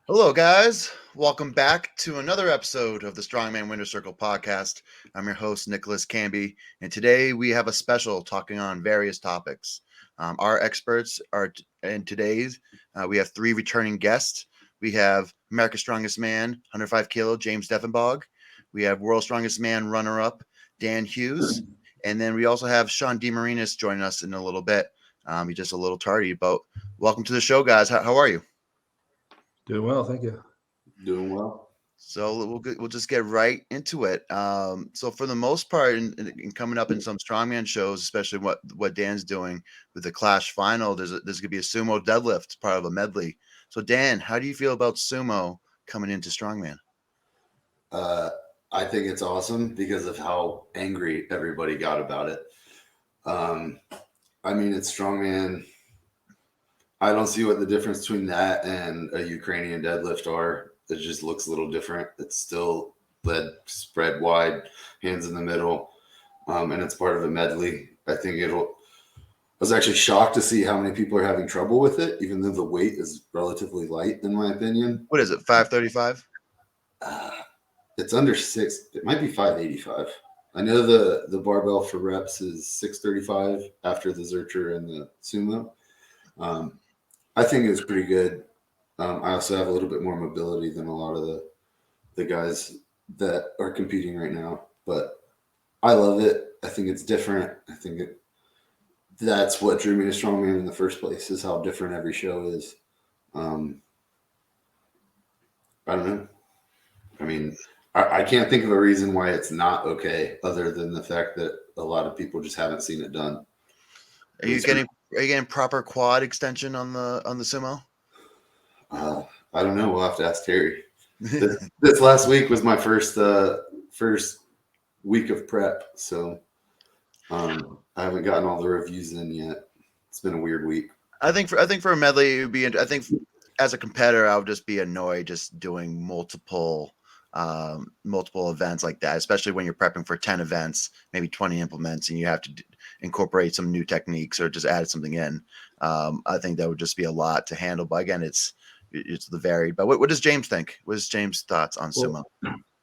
Hello, guys. Welcome back to another episode of the Strongman Winner Circle podcast. I'm your host, Nicholas Canby, and today we have a special talking on various topics. Our experts are, in today's, we have three returning guests. We have America's Strongest Man, 105 kilo, James Deffenbog. We have World's Strongest Man runner-up, Dan Hughes. And then we also have Sean Demarinis joining us in a little bit. He's just a little tardy, but welcome to the show, guys. How are you? Doing well, thank you. Doing well. So we'll just get right into it. So for the most part, in coming up in some strongman shows, especially what Dan's doing with the Clash final, there's going to be a sumo deadlift, part of a medley. So Dan, how do you feel about sumo coming into strongman? I think it's awesome because of how angry everybody got about it. It's strongman. I don't see what the difference between that and a Ukrainian deadlift are. It just looks a little different. It's still lead spread wide, hands in the middle, and it's part of a medley. I was actually shocked to see how many people are having trouble with it, even though the weight is relatively light, in my opinion. What is it, 535? It's under 6. It might be 585. I know the barbell for reps is 635 after the Zercher and the Sumo. I think it was pretty good. I also have a little bit more mobility than a lot of the guys that are competing right now, but I love it. I think it's different. I think that's what drew me to strongman in the first place, is how different every show is. I don't know. I can't think of a reason why it's not okay, other than the fact that a lot of people just haven't seen it done. Are you getting proper quad extension on the sumo? I don't know. We'll have to ask Terry. This last week was my first week of prep, so I haven't gotten all the reviews in yet. It's been a weird week. I think for a medley, it would be. I think as a competitor, I would just be annoyed just doing multiple events like that, especially when you're prepping for 10 events, maybe 20 implements, and you have to incorporate some new techniques or just add something in. I think that would just be a lot to handle. But again, it's the varied. But what does James think? What is James' thoughts on sumo?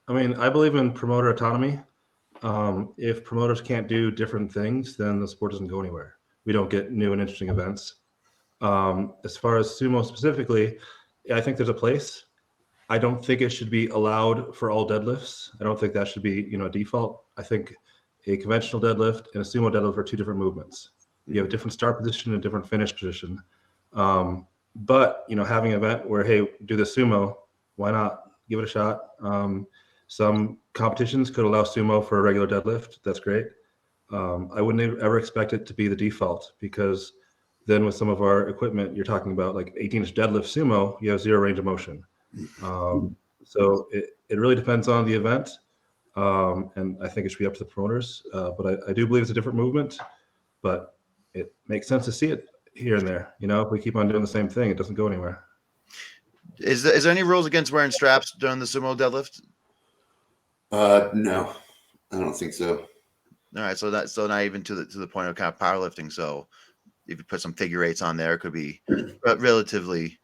I believe in promoter autonomy. If promoters can't do different things, then the sport doesn't go anywhere. We don't get new and interesting events. As far as sumo specifically, I think there's a place. I don't think it should be allowed for all deadlifts. I don't think that should be, a default. I think a conventional deadlift and a sumo deadlift are two different movements. You have a different start position and a different finish position. But having an event where, hey, do the sumo, why not? Give it a shot. Some competitions could allow sumo for a regular deadlift. That's great. I wouldn't ever expect it to be the default, because then with some of our equipment, you're talking about like 18-inch deadlift sumo, you have zero range of motion. So it really depends on the event. And I think it should be up to the promoters. But I do believe it's a different movement, but it makes sense to see it here and there. If we keep on doing the same thing, it doesn't go anywhere. Is there any rules against wearing straps during the sumo deadlift? No, I don't think so. All right, so not even to the point of kind of powerlifting. So if you put some figure eights on there, it could be relatively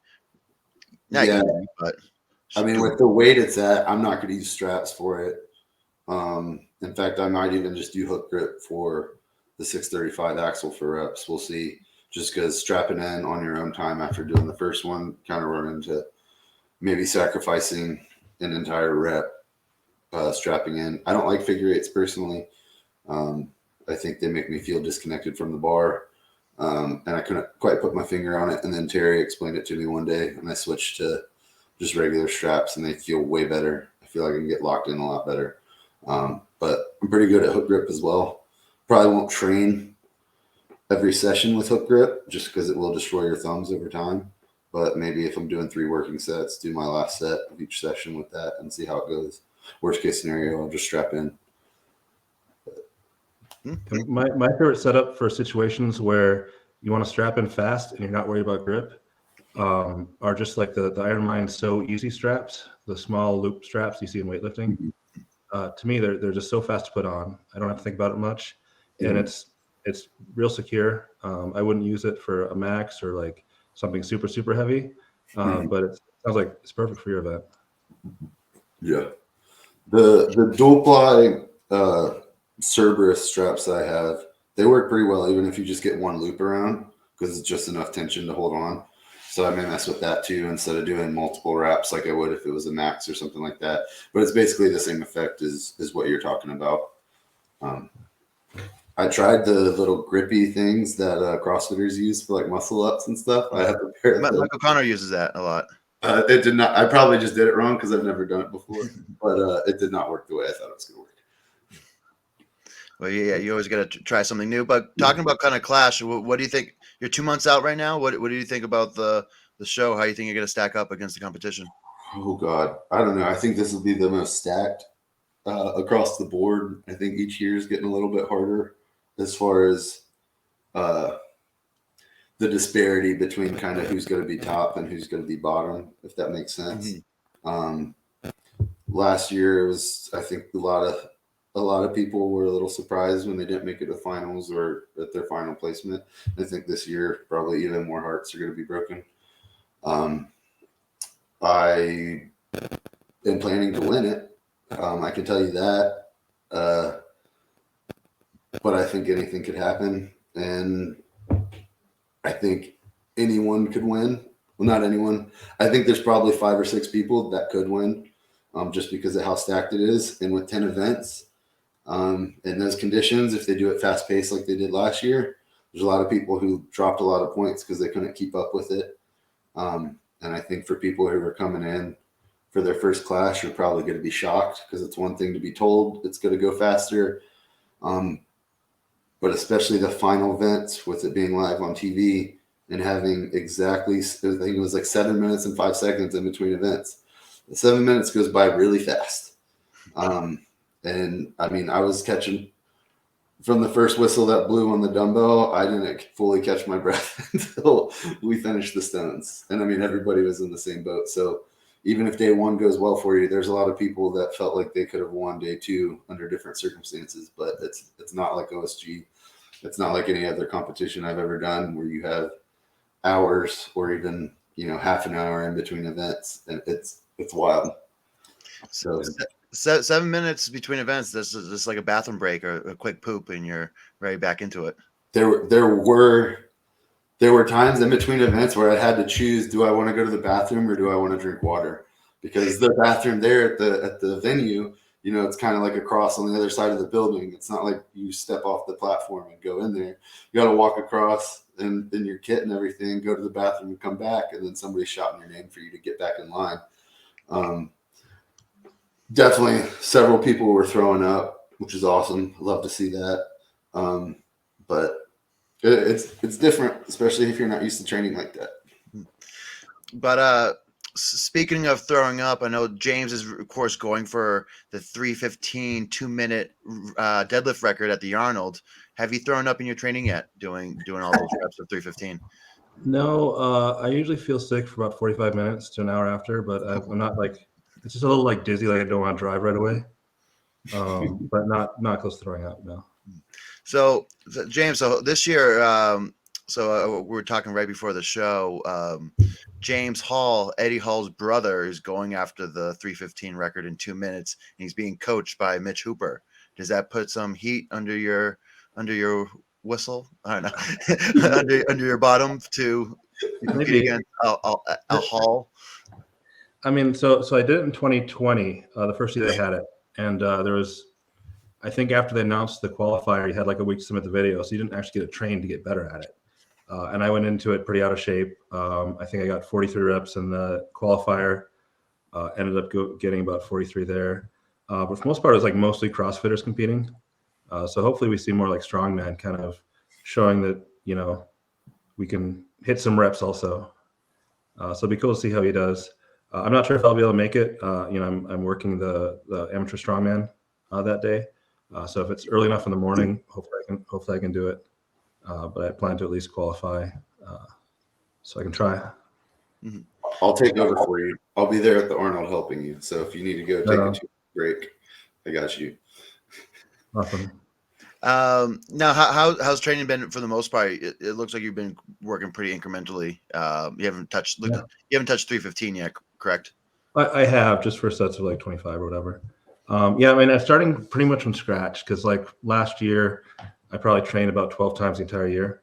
not easy, but with the weight it's at, I'm not going to use straps for it. In fact, I might even just do hook grip for the 635 axle for reps. We'll see. Just because strapping in on your own time after doing the first one, kind of run into maybe sacrificing an entire rep strapping in. I don't like figure eights personally. I think they make me feel disconnected from the bar. And I couldn't quite put my finger on it. And then Terry explained it to me one day, and I switched to just regular straps, and they feel way better. I feel like I can get locked in a lot better. But I'm pretty good at hook grip as well. Probably won't train every session with hook grip just because it will destroy your thumbs over time. But maybe if I'm doing 3 working sets, do my last set of each session with that and see how it goes. Worst case scenario, I'll just strap in. My favorite setup for situations where you want to strap in fast and you're not worried about grip are just like the Iron Mind So Easy straps, the small loop straps you see in weightlifting. To me, they're just so fast to put on. I don't have to think about it much, and it's real secure. I wouldn't use it for a max or like something super, super heavy. But it sounds like it's perfect for your event. Yeah. The dual ply Cerberus straps I have, they work pretty well, even if you just get one loop around, because it's just enough tension to hold on. So I may mess with that too, instead of doing multiple wraps like I would if it was a max or something like that. But it's basically the same effect as what you're talking about. I tried the little grippy things that CrossFitters use for like muscle ups and stuff. I have a pair of those. Michael Connor uses that a lot. It did not. I probably just did it wrong because I've never done it before, but it did not work the way I thought it was going to work. Well, yeah, you always got to try something new. But talking about kind of clash, what do you think? You're 2 months out right now. What do you think about the show? How you think you're going to stack up against the competition? Oh God, I don't know. I think this will be the most stacked across the board. I think each year is getting a little bit harder as far as the disparity between kind of who's going to be top and who's going to be bottom, if that makes sense. Last year it was, I think, a lot of people were a little surprised when they didn't make it to finals or at their final placement. I think this year probably even more hearts are going to be broken. I am planning to win it. I can tell you that. But I think anything could happen, and I think anyone could win. Well, not anyone. I think there's probably 5 or 6 people that could win, just because of how stacked it is. And with 10 events, in those conditions, if they do it fast paced like they did last year, there's a lot of people who dropped a lot of points because they couldn't keep up with it. And I think for people who are coming in for their first class, you're probably going to be shocked, because it's one thing to be told it's going to go faster. But especially the final events, with it being live on TV and having exactly, I think it was like 7 minutes and 5 seconds in between events. The 7 minutes goes by really fast. And I mean, I was catching from the first whistle that blew on the dumbbell. I didn't fully catch my breath until we finished the stones. And I mean, everybody was in the same boat. So even if day one goes well for you, there's a lot of people that felt like they could have won day two under different circumstances, but it's not like OSG. It's not like any other competition I've ever done where you have hours or even, half an hour in between events. And it's wild. So 7 minutes between events. This is just like a bathroom break or a quick poop, and you're right back into it. There were times in between events where I had to choose: do I want to go to the bathroom or do I want to drink water? Because the bathroom there at the venue, it's kind of like across on the other side of the building. It's not like you step off the platform and go in there. You got to walk across and in your kit and everything, go to the bathroom and come back, and then somebody's shouting your name for you to get back in line. Definitely several people were throwing up, which is awesome. I love to see that. But it's different, especially if you're not used to training like that. But speaking of throwing up, I know James is, of course, going for the 3:15 2-minute deadlift record at the Arnold. Have you thrown up in your training yet? Doing all those reps of 3:15? No, I usually feel sick for about 45 minutes to an hour after, but I'm not like, it's just a little like dizzy, like I don't want to drive right away. But not close to throwing up, no. So James, so this year, we were talking right before the show. James Hall, Eddie Hall's brother, is going after the 3:15 record in 2 minutes, and he's being coached by Mitch Hooper. Does that put some heat under your whistle? I don't know, under your bottom to compete against Al Hall? I mean, so I did it in 2020, the first year they had it, and there was, I think after they announced the qualifier, you had like a week to submit the video, so you didn't actually get trained to get better at it. And I went into it pretty out of shape. I think I got 43 reps in the qualifier, ended up getting about 43 there. But for the most part, it was like mostly CrossFitters competing. So hopefully we see more like Strongman kind of showing that, we can hit some reps also. So it'll be cool to see how he does. I'm not sure if I'll be able to make it. I'm working the amateur Strongman that day. So if it's early enough in the morning, hopefully I can do it. But I plan to at least qualify, so I can try. Mm-hmm. I'll take over for you. I'll be there at the Arnold helping you. So if you need to go take a break, I got you. Awesome. Now, how's training been for the most part? It looks like you've been working pretty incrementally. You haven't touched Yeah. you haven't touched 315 yet, correct? I have just for sets of like 25 or whatever. Yeah, I mean, I'm starting pretty much from scratch because like last year, I probably trained about 12 times the entire year.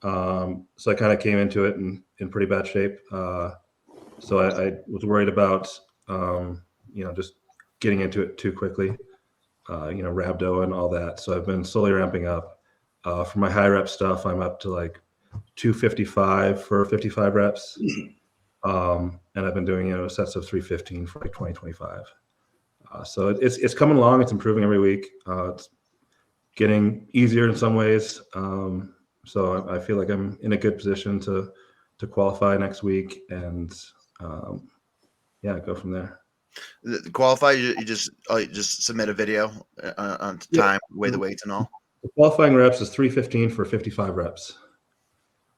So I kind of came into it in pretty bad shape. So I was worried about, just getting into it too quickly, rhabdo and all that. So I've been slowly ramping up. For my high rep stuff, I'm up to like 255 for 55 reps. And I've been doing, sets of 315 for like 20, 25. So it's coming along. It's improving every week. It's getting easier in some ways. So I feel like I'm in a good position to qualify next week and go from there. The qualify, you just submit a video on time, weigh the weights and all. The qualifying reps is 315 for 55 reps.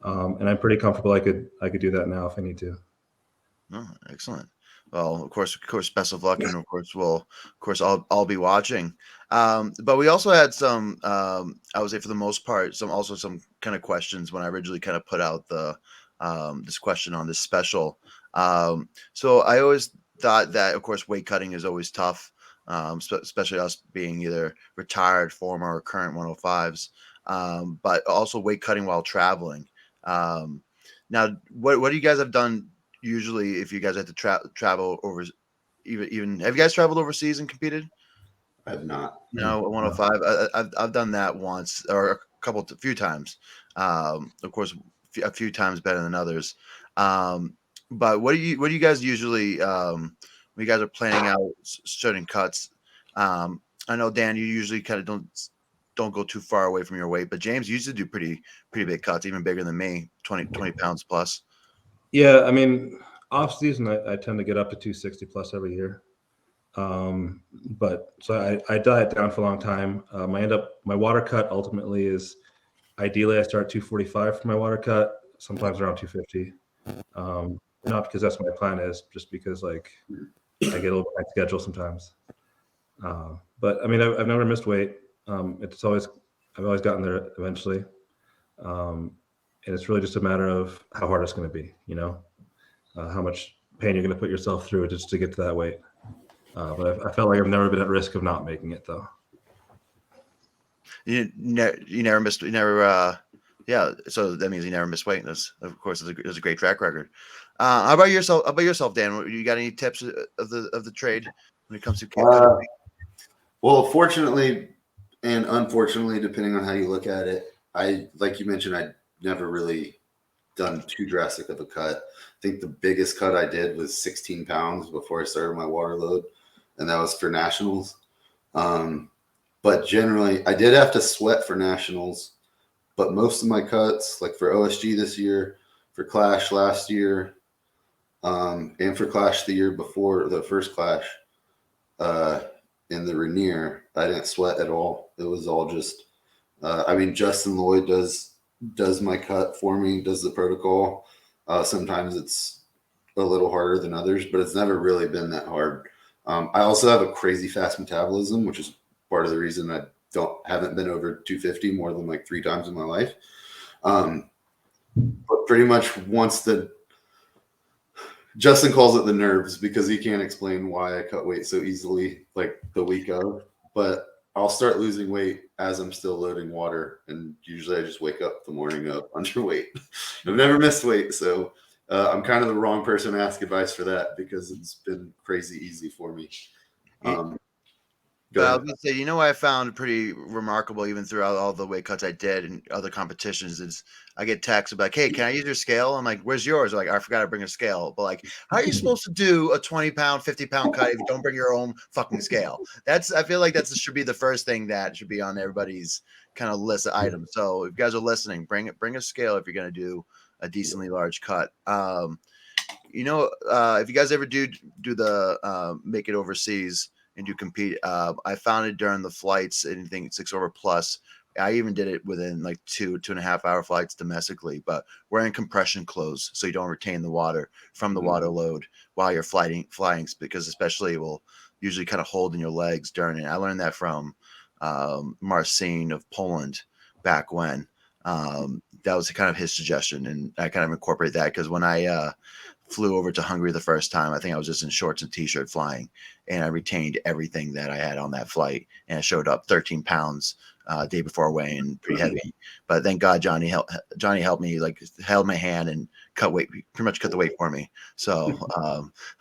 And I'm pretty comfortable. I could do that now if I need to. Oh, excellent. Well, of course, best of luck, and of course, I'll be watching. But we also had some, I would say for the most part, some kind of questions when I originally kind of put out the this question on this special. So I always thought that, of course, weight cutting is always tough, especially us being either retired, former, or current 105s, but also weight cutting while traveling. Now, what do you guys have done? Usually, if you guys had to travel over, even have you guys traveled overseas and competed? I have not. No, 105. I've done that once or a few times. Of course, a few times better than others. But what do you guys usually when you guys are planning out certain cuts? I know Dan, you usually kind of don't go too far away from your weight, but James usually do pretty big cuts, even bigger than me, 20 pounds plus. Yeah, I mean, off season, I tend to get up to 260 plus every year. But so I diet down for a long time. My water cut ultimately is ideally I start 245 for my water cut, sometimes around 250. Not because that's what my plan is, just because like I get a little tight schedule sometimes. But I mean, I've never missed weight. I've always gotten there eventually. And it's really just a matter of how hard it's going to be, how much pain you're going to put yourself through just to get to that weight. But I felt like I've never been at risk of not making it, though. You never missed. Yeah. So that means you never missed weight. That's, of course, is a great track record. How about yourself, Dan? You got any tips of the trade when it comes to? Well, fortunately and unfortunately, depending on how you look at it, like you mentioned, I never really done too drastic of a cut. I think the biggest cut I did was 16 pounds before I started my water load, and that was for nationals. But generally, I did have to sweat for nationals, but most of my cuts, like for OSG this year, for Clash last year, and for Clash the year before, the first Clash in the Rainier, I didn't sweat at all. It was all just, Justin Lloyd does my cut for me, does the protocol. Sometimes it's a little harder than others, but it's never really been that hard. I also have a crazy fast metabolism, which is part of the reason I haven't been over 250 more than like 3 times in my life. But pretty much Justin calls it the nerves because he can't explain why I cut weight so easily, like the week of. But I'll start losing weight as I'm still loading water, and usually I just wake up the morning of underweight. I've never missed weight, so I'm kind of the wrong person to ask advice for that because it's been crazy easy for me. But I was going to say, what I found pretty remarkable, even throughout all the weight cuts I did and other competitions, is I get texts about, "Hey, can I use your scale?" I'm like, "Where's yours?" They're like, "I forgot to bring a scale." But like, how are you supposed to do a 20-pound, 50-pound cut if you don't bring your own fucking scale? I feel like that should be the first thing that should be on everybody's kind of list of items. So if you guys are listening, bring a scale if you're going to do a decently large cut. If you guys ever do the make it overseas and you compete, I found it during the flights, anything 6 over plus. I even did it within like 2.5 hour flights domestically, but wearing compression clothes so you don't retain the water from the water load while you're flying, because especially it will usually kind of hold in your legs during it. I learned that from Marcin of Poland back when. That was kind of his suggestion, and I kind of incorporate that because when I flew over to Hungary the first time, I think I was just in shorts and t-shirt flying, and I retained everything that I had on that flight, and I showed up 13 pounds day before weigh-in, pretty heavy. But thank God Johnny helped me, like held my hand and pretty much cut the weight for me. So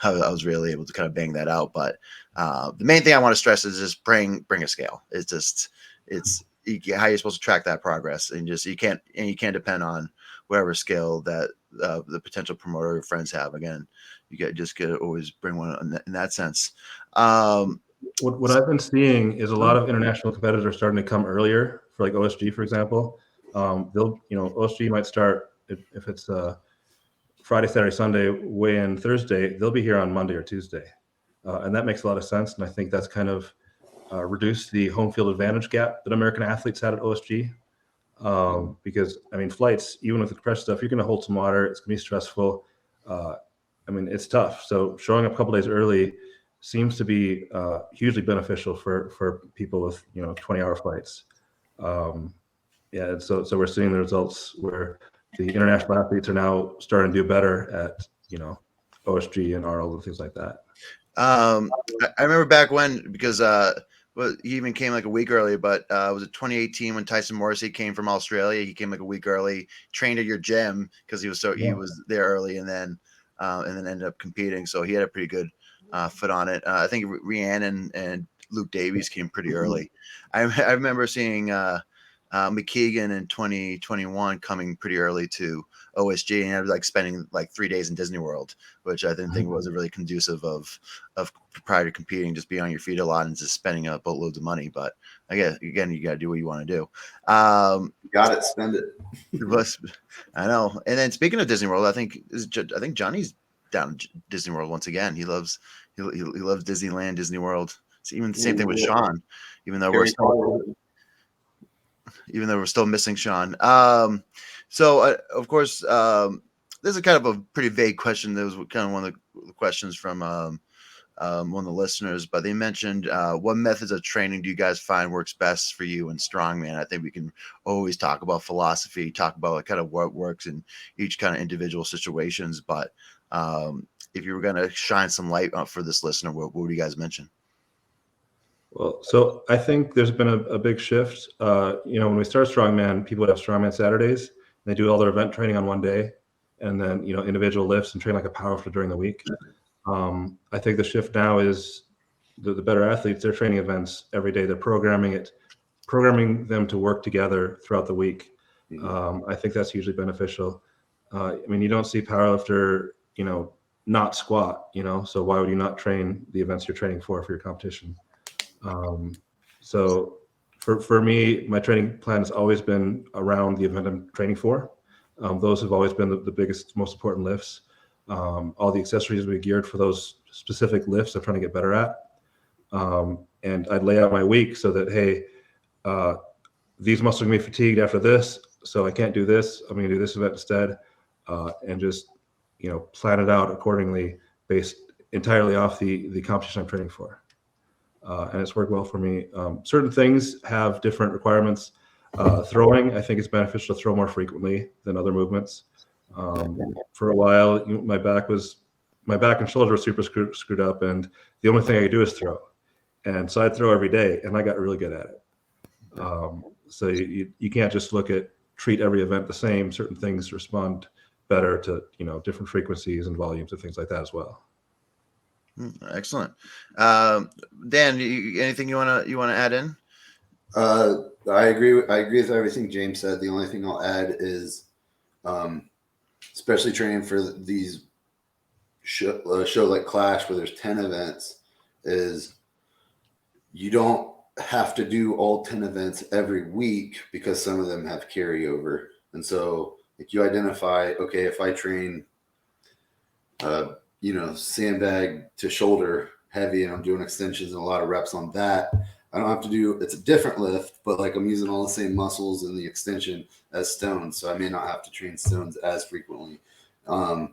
I was really able to kind of bang that out. But the main thing I want to stress is just bring a scale. It's how you're supposed to track that progress, and you can't depend on whatever scale that the potential promoter or friends have. Again, you just got to always bring one in that sense. What I've been seeing is a lot of international competitors are starting to come earlier for like OSG, for example. OSG might start if it's Friday, Saturday, Sunday, weigh-in Thursday, they'll be here on Monday or Tuesday. And that makes a lot of sense. And I think that's kind of reduced the home field advantage gap that American athletes had at OSG. Because, I mean, flights, even with the crush stuff, you're going to hold some water. It's going to be stressful. It's tough. So showing up a couple days early seems to be hugely beneficial for people with 20-hour flights. So we're seeing the results where the international athletes are now starting to do better at OSG and RL and things like that. I remember back when, because he even came like a week early, but was it 2018 when Tyson Morrissey came from Australia? He came like a week early, trained at your gym because he was there early, and then ended up competing. So he had a pretty good foot on it. I think Rhiannon and Luke Davies came pretty early. I remember seeing McKeegan in 2021 coming pretty early to OSG, and I was like spending like 3 days in Disney World, which I didn't think was really conducive of prior to competing, just being on your feet a lot and just spending boatloads of money. But I guess again, you got to do what you want to do. Got it, spend it. I know. And then speaking of Disney World, I think Johnny's down in Disney World once again. He loves Disneyland, Disney World. It's even the same thing with Sean, even though we're still missing Sean. So of course, this is kind of a pretty vague question. That was kind of one of the questions from one of the listeners, but they mentioned what methods of training do you guys find works best for you in Strongman? I think we can always talk about philosophy, talk about like kind of what works in each kind of individual situations. But if you were going to shine some light for this listener, what would you guys mention? Well, so I think there's been a big shift. When we started Strongman, people would have Strongman Saturdays. And they do all their event training on one day, and then individual lifts and train like a powerlifter during the week. I think the shift now is the better athletes. They're training events every day. They're programming them to work together throughout the week. I think that's hugely beneficial. You don't see powerlifter, not squat. So why would you not train the events you're training for your competition? So for me, my training plan has always been around the event I'm training for. Those have always been the biggest, most important lifts. All the accessories we geared for those specific lifts I'm trying to get better at. And I'd lay out my week so that, hey, these muscles are going to be fatigued after this, so I can't do this. I'm going to do this event instead, and just, plan it out accordingly based entirely off the competition I'm training for. And it's worked well for me. Certain things have different requirements. Throwing, I think it's beneficial to throw more frequently than other movements. For a while, my back and shoulder were super screwed up, and the only thing I could do is throw. And so I'd throw every day, and I got really good at it. So you can't just treat every event the same. Certain things respond better to different frequencies and volumes and things like that as well. Excellent. Dan, anything you want to add in? I agree with everything James said. The only thing I'll add is, especially training for these show like Clash, where there's 10 events, is you don't have to do all 10 events every week because some of them have carryover. And so if you identify, okay, if I train, sandbag to shoulder heavy and I'm doing extensions and a lot of reps on that, I don't have to do, it's a different lift, but like I'm using all the same muscles in the extension as stones. So I may not have to train stones as frequently. And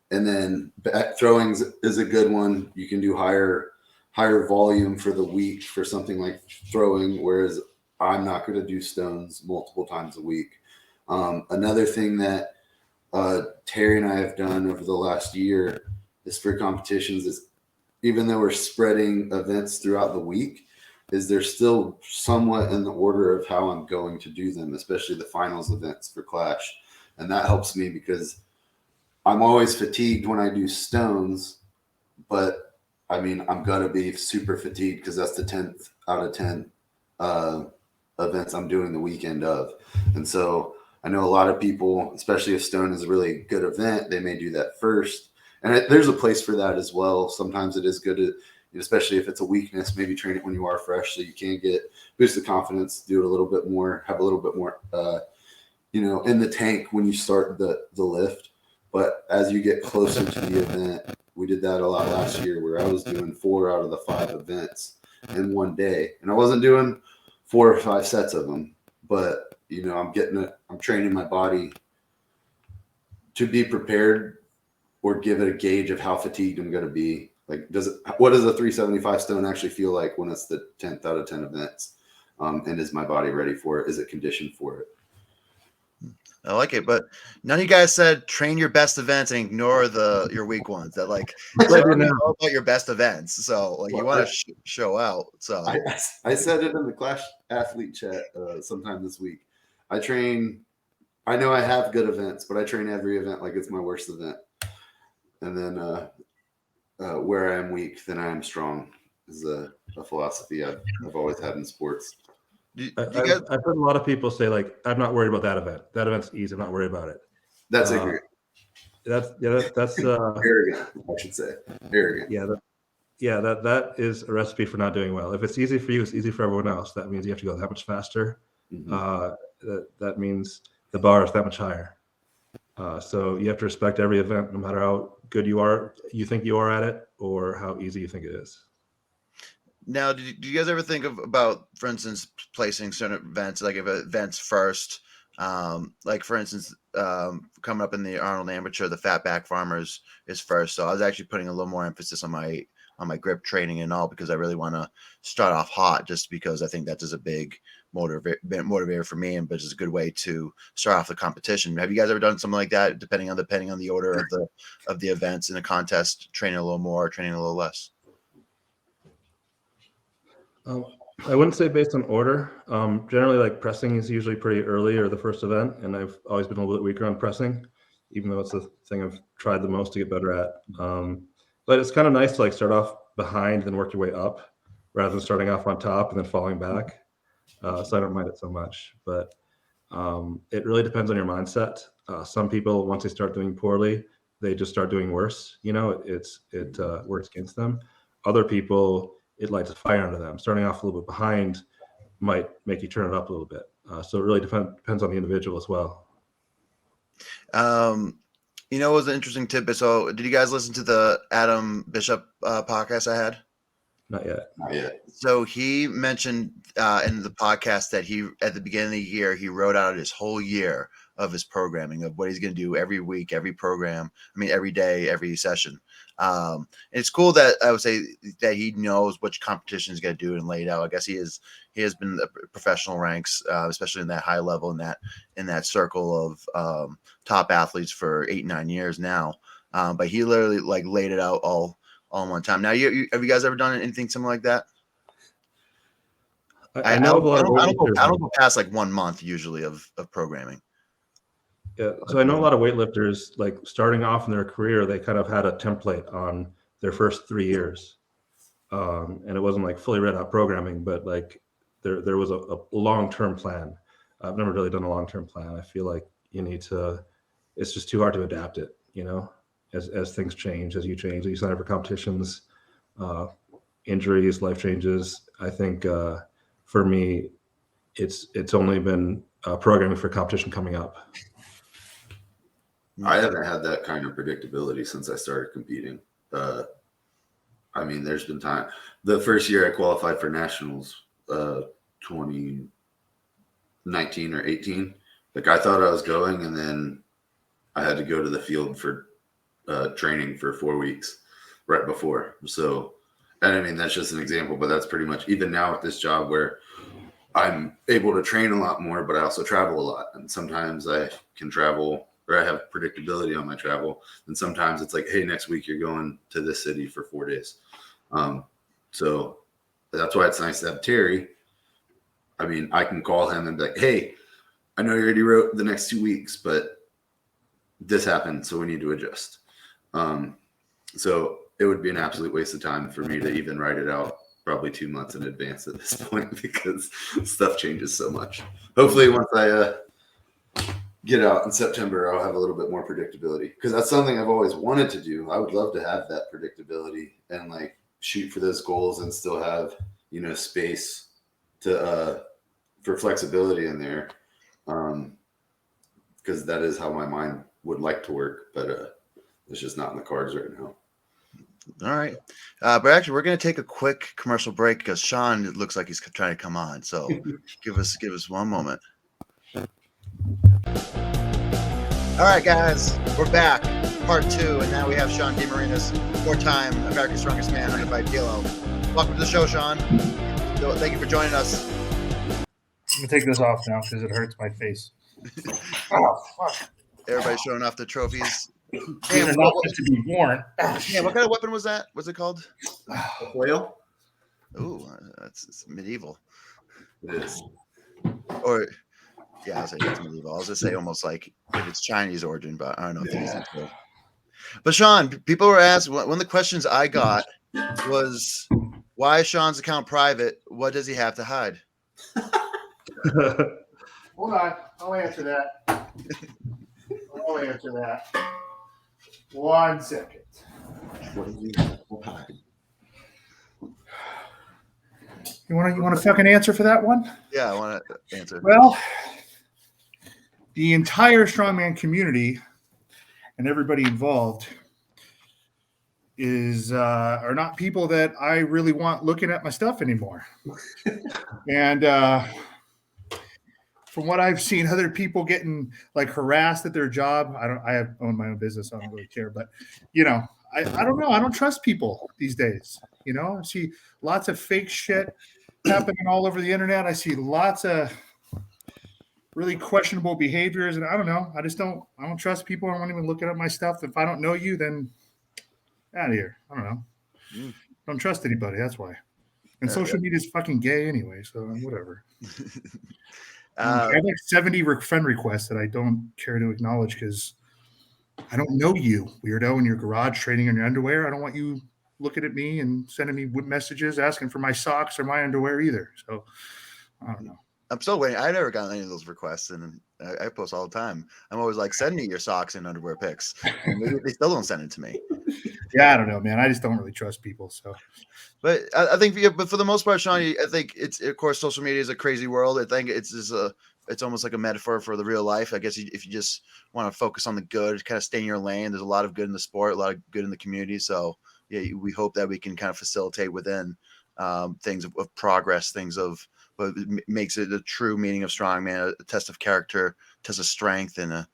then back throwing is a good one. You can do higher higher volume for the week for something like throwing, whereas I'm not going to do stones multiple times a week. Another thing that Terry and I have done over the last year is for competitions is, even though we're spreading events throughout the week, is they're still somewhat in the order of how I'm going to do them, especially the finals events for Clash. And that helps me because I'm always fatigued when I do stones, but I mean, I'm going to be super fatigued because that's the 10th out of 10 events I'm doing the weekend of. And so I know a lot of people, especially if stone is a really good event, they may do that first. And there's a place for that as well. Sometimes it is good to, especially if it's a weakness, maybe train it when you are fresh so you can boost the confidence, do it a little bit more, have a little bit more, in the tank when you start the lift. But as you get closer to the event, we did that a lot last year where I was doing 4 out of the 5 events in one day. And I wasn't doing 4 or 5 sets of them, but I'm training my body to be prepared or give it a gauge of how fatigued I'm going to be. Like, what does a 375 stone actually feel like when it's the 10th out of 10 events? And is my body ready for it? Is it conditioned for it? I like it, but none of you guys said train your best events and ignore your weak ones. That all about your best events. So you want to show out. So I said it in the Clash athlete chat sometime this week. I know I have good events, but I train every event like it's my worst event. And then where I am weak, then I am strong is a philosophy I've always had in sports. I've heard a lot of people say, like, I'm not worried about that event. That event's easy. I'm not worried about it. That's ignorant. That's arrogant, I should say. Arrogant. Yeah, that is a recipe for not doing well. If it's easy for you, it's easy for everyone else. That means you have to go that much faster. Mm-hmm. That means the bar is that much higher. So you have to respect every event, no matter how good you think you are at it, or how easy you think it is. Now, do you guys ever think about, for instance, placing certain events, like if events first, like for instance, coming up in the Arnold Amateur, the Fat Back Farmers is first. So I was actually putting a little more emphasis on my grip training and all, because I really want to start off hot, just because I think that is a big motivator for me, and but it's a good way to start off the competition. Have you guys ever done something like that, depending on the order of the events in a contest, training a little more, training a little less? I wouldn't say based on order. Generally, like, pressing is usually pretty early or the first event, and I've always been a little bit weaker on pressing, even though it's the thing I've tried the most to get better at. But it's kind of nice to, like, start off behind, then work your way up, rather than starting off on top and then falling back. So I don't mind it so much, but it really depends on your mindset. Some people, once they start doing poorly, they just start doing worse. It works against them. Other people, it lights a fire under them. Starting off a little bit behind might make you turn it up a little bit. So it really depends on the individual as well. It was an interesting tidbit. So did you guys listen to the Adam Bishop podcast I had? Not yet. So he mentioned in the podcast that at the beginning of the year, he wrote out his whole year of his programming, of what he's going to do every week, every program. Every day, every session. And it's cool that I would say that he knows which competition he's going to do and laid out. I guess he has been the professional ranks, especially in that high level, in that circle of top athletes for 8-9 years now. But he literally laid it out all in one time. Now, have you guys ever done anything similar like that? I know a lot of weightlifters. I don't go past 1 month usually of programming. Yeah, so I know a lot of weightlifters, like, starting off in their career, they kind of had a template on their first 3 years, and it wasn't fully read out programming, but there was a long-term plan. I've never really done a long-term plan. I feel like it's just too hard to adapt it, as things change, as you change, as you sign up for competitions, injuries, life changes. I think for me, it's only been programming for competition coming up. I haven't had that kind of predictability since I started competing. There's been time. The first year I qualified for nationals, 2019 or 18. I thought I was going, and then I had to go to the field for training for 4 weeks right before. So And I mean, that's just an example, but that's pretty much even now with this job where I'm able to train a lot more, but I also travel a lot. And sometimes I can travel or I have predictability on my travel. And sometimes it's like, hey, next week you're going to this city for 4 days. So that's why it's nice to have Terry. I mean, I can call him and be like, hey, I know you already wrote the next 2 weeks, but this happened, so we need to adjust. So it would be an absolute waste of time for me to even write it out probably 2 months in advance at this point because stuff changes so much. Hopefully once I get out in September, I'll have a little bit more predictability because that's something I've always wanted to do. I would love to have that predictability and like shoot for those goals and still have, you know, space to for flexibility in there. Because that is how my mind would like to work, but it's just not in the cards right now. All right. But actually, we're going to take a quick commercial break because Sean, it looks like he's trying to come on. So give us 1 moment. All right, guys, we're back. Part 2. And now we have Sean Demarinis, 4-time America's Strongest Man, 105 kilo. Welcome to the show, Sean. So thank you for joining us. I'm going to take this off now because it hurts my face. Oh, fuck. Everybody's showing off the trophies. These are not meant to be worn. Yeah, what kind of weapon was that? What's it called? A whale? Ooh, it's medieval. It is. Or, yeah, I'll say it's medieval. I was going to say almost like if it's Chinese origin, but I don't know if it's true. But Sean, people were asked, one of the questions I got was, why is Sean's account private? What does he have to hide? Hold on. I'll answer that. 1 second. What do you hide? You want a fucking answer for that one? Yeah, I want to answer. Well, the entire strongman community and everybody involved are not people that I really want looking at my stuff anymore. And from what I've seen, other people getting like harassed at their job. I own my own business, so I don't really care. But you know, I don't know. I don't trust people these days. You know, I see lots of fake shit happening all over the internet. I see lots of really questionable behaviors, and I don't know. I don't trust people. I won't even look at my stuff. If I don't know you, then out of here. I don't know. I don't trust anybody. That's why. And social media is fucking gay anyway, so whatever. I have like 70 friend requests that I don't care to acknowledge because I don't know you, weirdo, in your garage trading in your underwear. I don't want you looking at me and sending me messages asking for my socks or my underwear either. So I don't know. I'm still waiting. I never got any of those requests, and I post all the time. I'm always like, send me your socks and underwear pics. And maybe they still don't send it to me. Yeah, I don't know, man. I just don't really trust people. So, but I think, but for the most part, Sean, I think it's, of course, social media is a crazy world. I think it's almost like a metaphor for the real life. I guess if you just want to focus on the good, kind of stay in your lane. There's a lot of good in the sport, a lot of good in the community. So yeah, we hope that we can kind of facilitate within things of progress, things of what makes it a true meaning of strongman, a test of character, test of strength, and a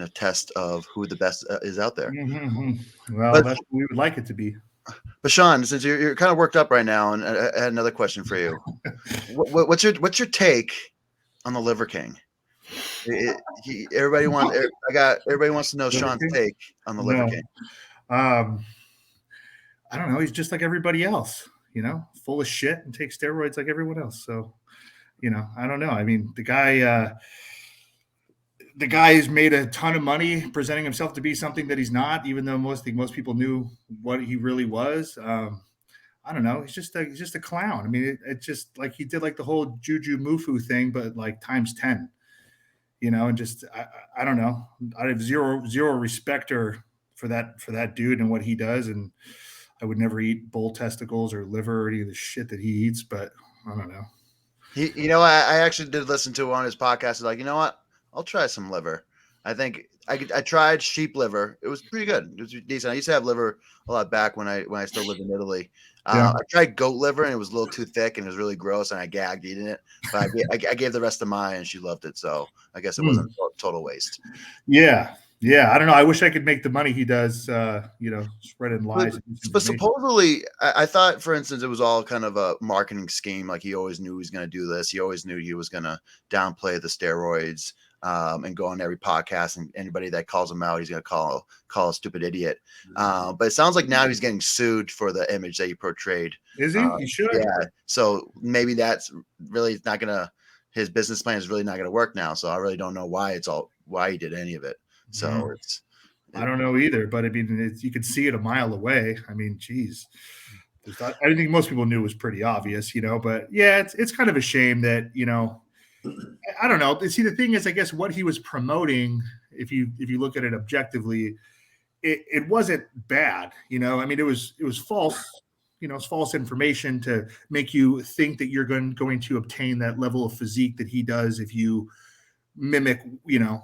test of who the best is out there. Mm-hmm. Well, that's what we would like it to be. But Sean, since you're kind of worked up right now, and I had another question for you. What's your take on the Liver King? Everybody wants to know Sean's take on the Liver King. I don't know. He's just like everybody else, you know, full of shit and takes steroids like everyone else. So, you know, I don't know. I mean, the guy has made a ton of money presenting himself to be something that he's not, even though most people knew what he really was. I don't know. He's just a clown. I mean, it's just like he did like the whole Juju Mufu thing, but like times 10, you know, and just, I don't know. I have zero respect for that dude and what he does. And I would never eat bull testicles or liver or any of the shit that he eats, but I don't know. I actually did listen to on his podcast. He's like, you know what? I'll try some liver. I think I tried sheep liver. It was pretty good. It was decent. I used to have liver a lot back when I still lived in Italy. I tried goat liver and it was a little too thick and it was really gross and I gagged eating it. But I gave the rest to Maya and she loved it. So I guess it wasn't a total waste. Yeah. Yeah, I don't know. I wish I could make the money he does, spreading lies and But misinformation. supposedly, I thought, for instance, it was all kind of a marketing scheme. Like he always knew he was going to do this. He always knew he was going to downplay the steroids and go on every podcast. And anybody that calls him out, he's going to call a stupid idiot. But it sounds like now he's getting sued for the image that he portrayed. Is he? He should. Yeah. So maybe that's really not going to. His business plan is really not going to work now. So I really don't know why he did any of it. So I don't know either, but I mean, you could see it a mile away. I mean, geez, I think most people knew it was pretty obvious, but yeah, it's kind of a shame that, I don't know. See, the thing is, I guess what he was promoting, if you look at it objectively, it wasn't bad, I mean, it was false, it's false information to make you think that you're going to obtain that level of physique that he does if you mimic,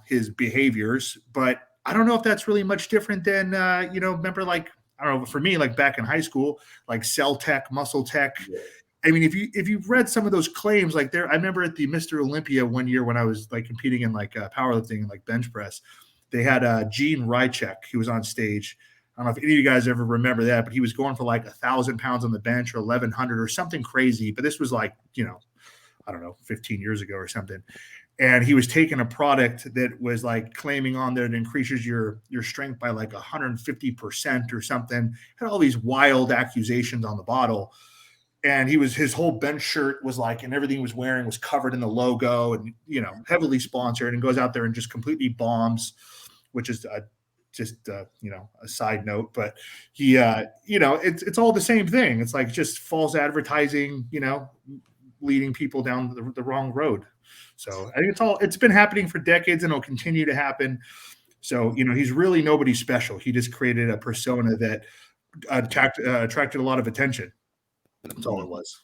his behaviors. But I don't know if that's really much different than, remember, like, I don't know, for me, like back in high school, like Cell Tech, Muscle Tech. Yeah. I mean, if you've read some of those claims, like I remember at the Mr. Olympia one year when I was like competing in like powerlifting and like bench press, they had Gene Rychek. He was on stage. I don't know if any of you guys ever remember that, but he was going for like 1,000 pounds on the bench or 1,100 or something crazy. But this was like, I don't know, 15 years ago or something. And he was taking a product that was like claiming on there that increases your strength by like 150% or something. Had all these wild accusations on the bottle. And his whole bench shirt was like, and everything he was wearing was covered in the logo and, heavily sponsored, and goes out there and just completely bombs, which is a side note, but he, it's all the same thing. It's like just false advertising, leading people down the wrong road. So I think it's been happening for decades and it'll continue to happen. So, he's really nobody special. He just created a persona that attracted a lot of attention. That's all it was,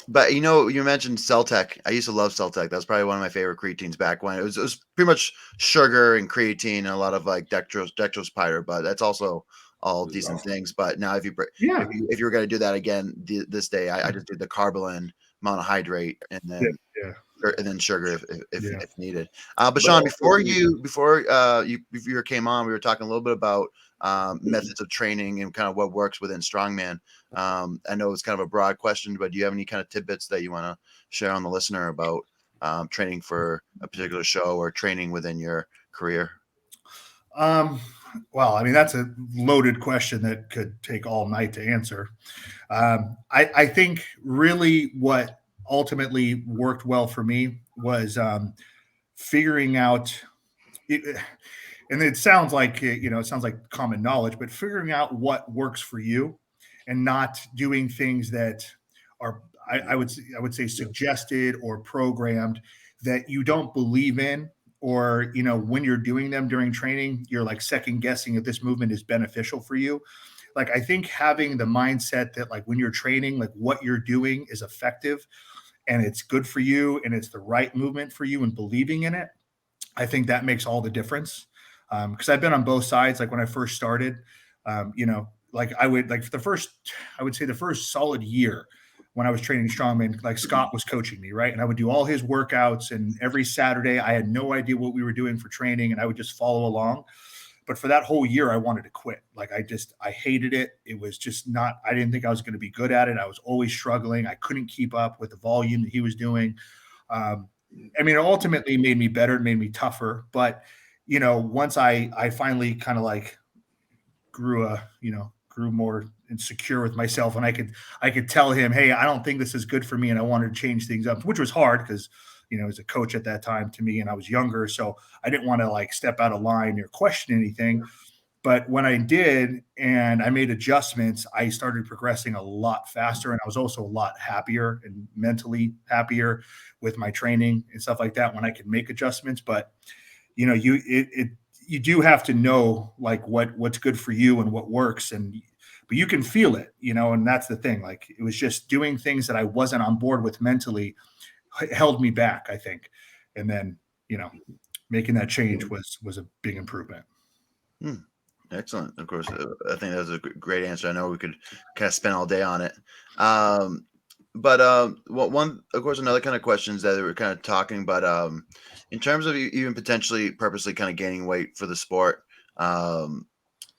But you mentioned Celtec. I used to love Celtec. That's probably one of my favorite creatines back when it was pretty much sugar and creatine and a lot of like dextrose powder, but that's also all decent things. But now if you were going to do that again this day, I just did the Carbolin monohydrate and then sugar if needed. But Sean, before you came on, we were talking a little bit about methods of training and kind of what works within Strongman. I know it's kind of a broad question, but do you have any kind of tidbits that you want to share on the listener about training for a particular show or training within your career? Well, I mean, that's a loaded question that could take all night to answer. I think really what ultimately worked well for me was figuring out it, and it sounds like it sounds like common knowledge, but figuring out what works for you and not doing things that are I would say suggested or programmed that you don't believe in, or when you're doing them during training, you're like second guessing if this movement is beneficial for you. Like, I think having the mindset that like when you're training, like what you're doing is effective and it's good for you and it's the right movement for you and believing in it, I think that makes all the difference. Because I've been on both sides. Like when I first started, like I would like I would say the first solid year when I was training Strongman, like Scott was coaching me, right? And I would do all his workouts, and every Saturday I had no idea what we were doing for training, and I would just follow along. But for that whole year, I wanted to quit. Like I hated it. It was just I didn't think I was going to be good at it. I was always struggling. I couldn't keep up with the volume that he was doing. I mean, it ultimately made me better. It made me tougher. But, once I finally kind of like grew more insecure with myself, and I could tell him, hey, I don't think this is good for me, and I wanted to change things up, which was hard because as a coach at that time to me, and I was younger, so I didn't want to like step out of line or question anything. But when I did and I made adjustments, I started progressing a lot faster, and I was also a lot happier and mentally happier with my training and stuff like that when I could make adjustments. But you do have to know like what's good for you and what works, but you can feel it, and that's the thing. Like, it was just doing things that I wasn't on board with mentally held me back, I think. And then, making that change was a big improvement. Excellent. Of course, I think that was a great answer. I know we could kind of spend all day on it. But another kind of questions that we were kind of talking about In terms of even potentially purposely kind of gaining weight for the sport, I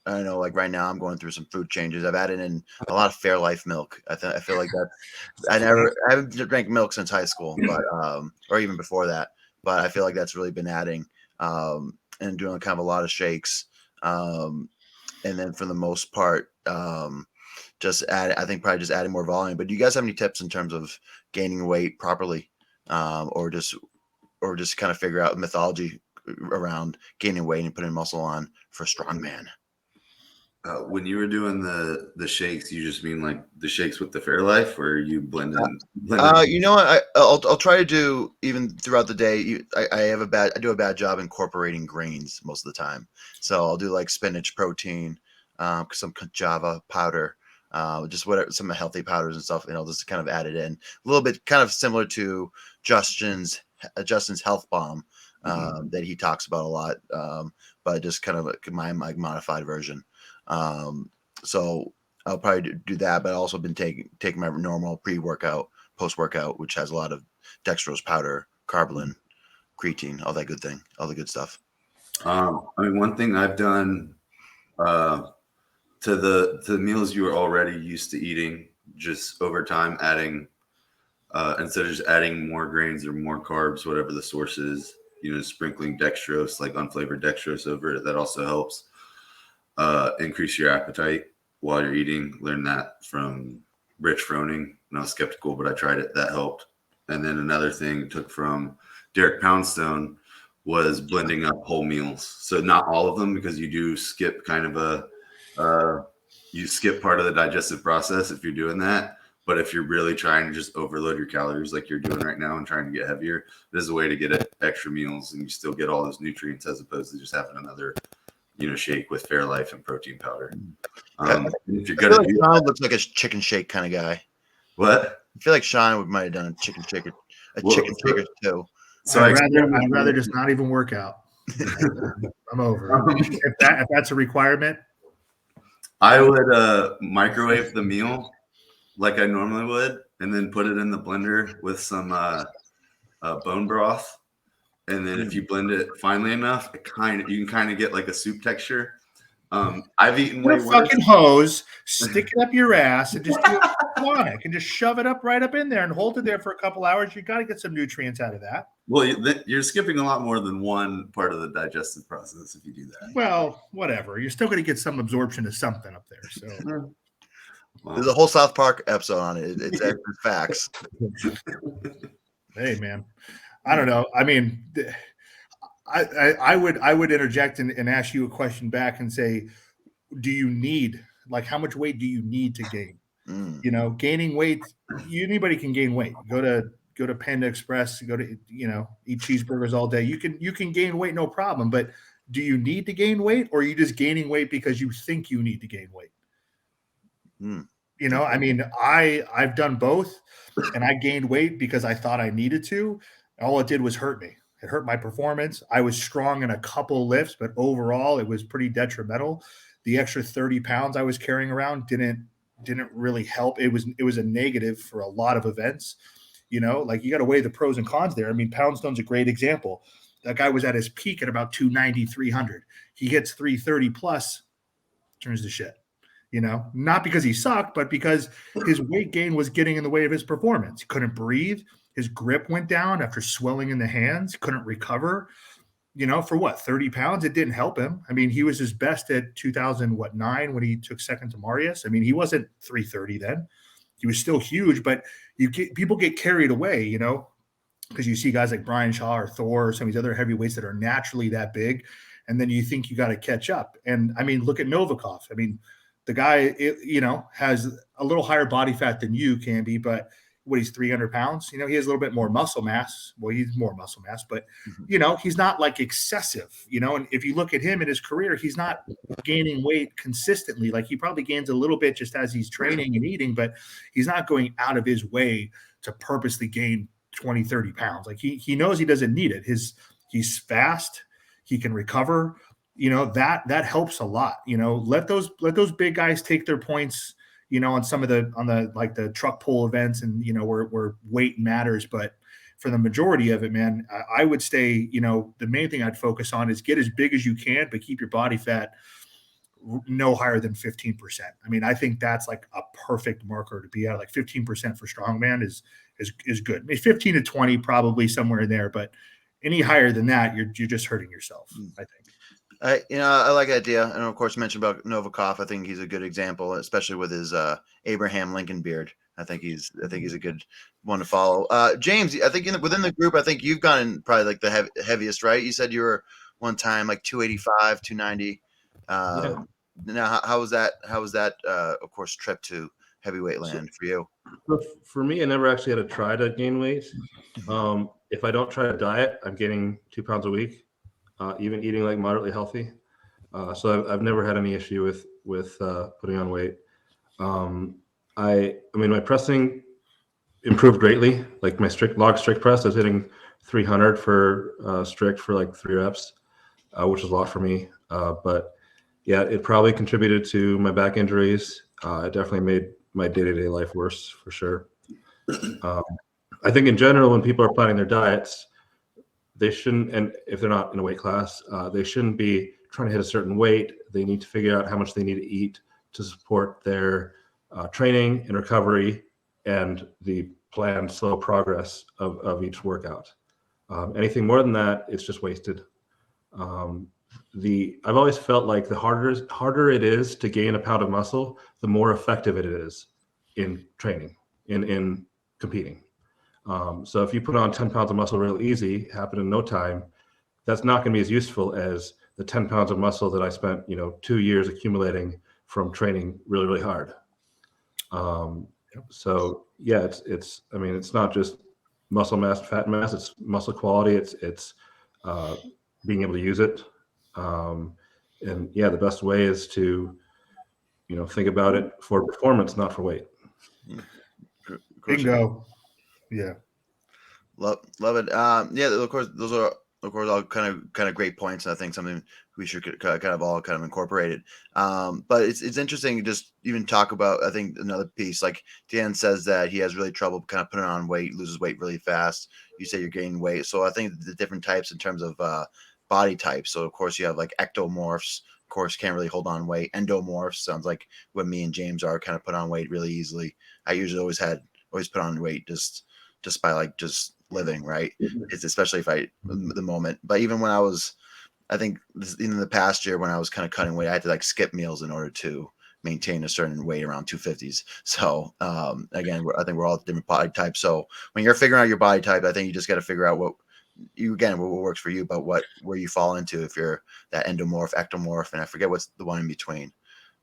don't know, like right now I'm going through some food changes. I've added in a lot of Fairlife milk. I feel like I haven't drank milk since high school, but or even before that. But I feel like that's really been adding and doing kind of a lot of shakes. And then for the most part, I think probably just adding more volume. But do you guys have any tips in terms of gaining weight properly, or just kind of figure out mythology around gaining weight and putting muscle on for strongman? When you were doing the shakes, you just mean like the shakes with the Fairlife, or are you blending? You know what? I'll try to do even throughout the day. I do a bad job incorporating grains most of the time. So I'll do like spinach protein, some Java powder, just whatever, some healthy powders and stuff, and I'll just kind of add it in a little bit, kind of similar to Justin's health bomb that he talks about a lot, but just kind of like my modified version. So I'll probably do that, but I've also been taking my normal pre-workout, post-workout, which has a lot of dextrose powder, carbolin, creatine, all the good stuff. I mean, one thing I've done to the meals you were already used to eating, just over time adding, instead of just adding more grains or more carbs, whatever the source is, sprinkling dextrose, like unflavored dextrose over it. That also helps increase your appetite while you're eating. Learned that from Rich Froning, and I was skeptical, but I tried it. That helped. And then another thing took from Derek Poundstone was blending up whole meals. So not all of them, because you do skip kind of you skip part of the digestive process if you're doing that. But if you're really trying to just overload your calories like you're doing right now and trying to get heavier, there's a way to get extra meals and you still get all those nutrients as opposed to just having another shake with Fairlife and protein powder. If you're gonna do Sean looks like a chicken shake kind of guy. what? I feel like Sean might have done a chicken shaker too. So I'd rather just not even work out. I'm over. If that's a requirement, I would microwave the meal like I normally would, and then put it in the blender with some bone broth. And then if you blend it finely enough, you can kind of get like a soup texture. I've eaten way worse. Fucking hose, stick it up your ass, and just do it chronic, and just shove it up right up in there and hold it there for a couple hours. You got to get some nutrients out of that. Well, you're skipping a lot more than one part of the digestive process if you do that. Well, whatever. You're still going to get some absorption of something up there. So there's a whole South Park episode on it. It's facts. Hey, man. I don't know. I mean, I would interject and ask you a question back and say, do you need, like, how much weight do you need to gain? Gaining weight, anybody can gain weight. Go to Panda Express, go to, eat cheeseburgers all day. You can gain weight, no problem. But do you need to gain weight, or are you just gaining weight because you think you need to gain weight? I mean, I've done both, and I gained weight because I thought I needed to. All it did was hurt me. It hurt my performance. I was strong in a couple lifts, but overall it was pretty detrimental. The extra 30 pounds I was carrying around didn't really help. It was a negative for a lot of events. Like, you got to weigh the pros and cons there. I mean, Poundstone's a great example. That guy was at his peak at about 290, 300. He hits 330 plus, turns to shit. Not because he sucked, but because his weight gain was getting in the way of his performance. He couldn't breathe. His grip went down after swelling in the hands. Couldn't recover. For what, 30 pounds? It didn't help him. I mean, he was his best at 2009 when he took second to Marius. I mean, he wasn't 330 then. He was still huge, but people get carried away, because you see guys like Brian Shaw or Thor or some of these other heavyweights that are naturally that big, and then you think you got to catch up. And I mean, look at Novikov. I mean, the guy, has a little higher body fat than you can be, but he's 300 pounds. He has a little bit more muscle mass. Well, he's more muscle mass, but, he's not like excessive, and if you look at him in his career, he's not gaining weight consistently. Like, he probably gains a little bit just as he's training and eating, but he's not going out of his way to purposely gain 20, 30 pounds. Like, he knows he doesn't need it. He's fast. He can recover. That helps a lot. Let those big guys take their points, on some of the like the truck pull events and where weight matters. But for the majority of it, man, I would stay, the main thing I'd focus on is get as big as you can, but keep your body fat no higher than 15%. I mean, I think that's like a perfect marker to be at. Like 15% for strongman is good. I mean, 15 to 20, probably somewhere in there, but any higher than that, you're just hurting yourself, I think. I like the idea. And of course, mentioned about Novikov. I think he's a good example, especially with his Abraham Lincoln beard. I think he's a good one to follow. James, I think within the group, I think you've gone probably like the heaviest, right? You said you were one time like 285, 290. Yeah. Now, how was that? Of course, trip to heavyweight land for you? For me, I never actually had to try to gain weight. If I don't try to diet, I'm gaining 2 pounds a week, even eating like moderately healthy. So I've never had any issue with putting on weight. I mean, my pressing improved greatly. Like my log strict press, I was hitting 300 for strict for like 3 reps, which is a lot for me. But yeah, it probably contributed to my back injuries. It definitely made my day-to-day life worse for sure. I think in general, when people are planning their diets, they shouldn't, and if they're not in a weight class, they shouldn't be trying to hit a certain weight. They need to figure out how much they need to eat to support their training and recovery and the planned slow progress of each workout. Anything more than that, it's just wasted. I've always felt like the harder it is to gain a pound of muscle, the more effective it is in training, in competing. So if you put on 10 pounds of muscle real easy, happen in no time, that's not going to be as useful as the 10 pounds of muscle that I spent, 2 years accumulating from training really, really hard. So yeah, it's not just muscle mass, fat mass, it's muscle quality. It's being able to use it. And yeah, the best way is to, think about it for performance, not for weight. Bingo. Yeah. Love it. Yeah, of course, those are all kind of great points. I think something we should kind of all kind of incorporate it. But it's interesting to just even talk about, I think another piece, like Dan says that he has really trouble kind of putting on weight, loses weight really fast. You say you're gaining weight. So I think the different types in terms of body types. So of course you have like ectomorphs, of course, can't really hold on weight. Endomorphs sounds like what me and James are, kind of put on weight really easily. I usually always put on weight just by like just living, right? It's especially if the moment. But even when I think in the past year when I was kind of cutting weight, I had to like skip meals in order to maintain a certain weight around 250s. So again, I think we're all different body types. So when you're figuring out your body type, I think you just got to figure out what works for you, but where you fall into, if you're that endomorph, ectomorph, and I forget what's the one in between.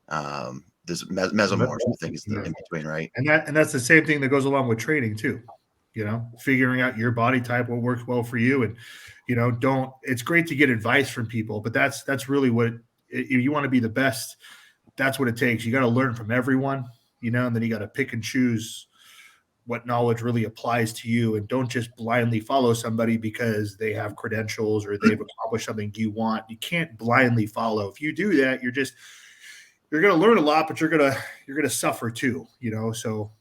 There's mesomorph, I think is the in between, right? And that's the same thing that goes along with training too. Figuring out your body type, what works well for you, and it's great to get advice from people, but that's really what you want to be the best. That's what it takes. You got to learn from everyone, and then you got to pick and choose what knowledge really applies to you, and don't just blindly follow somebody because they have credentials or they've accomplished something you want. You can't blindly follow. If you do that, you're going to learn a lot, but you're going to suffer too, so,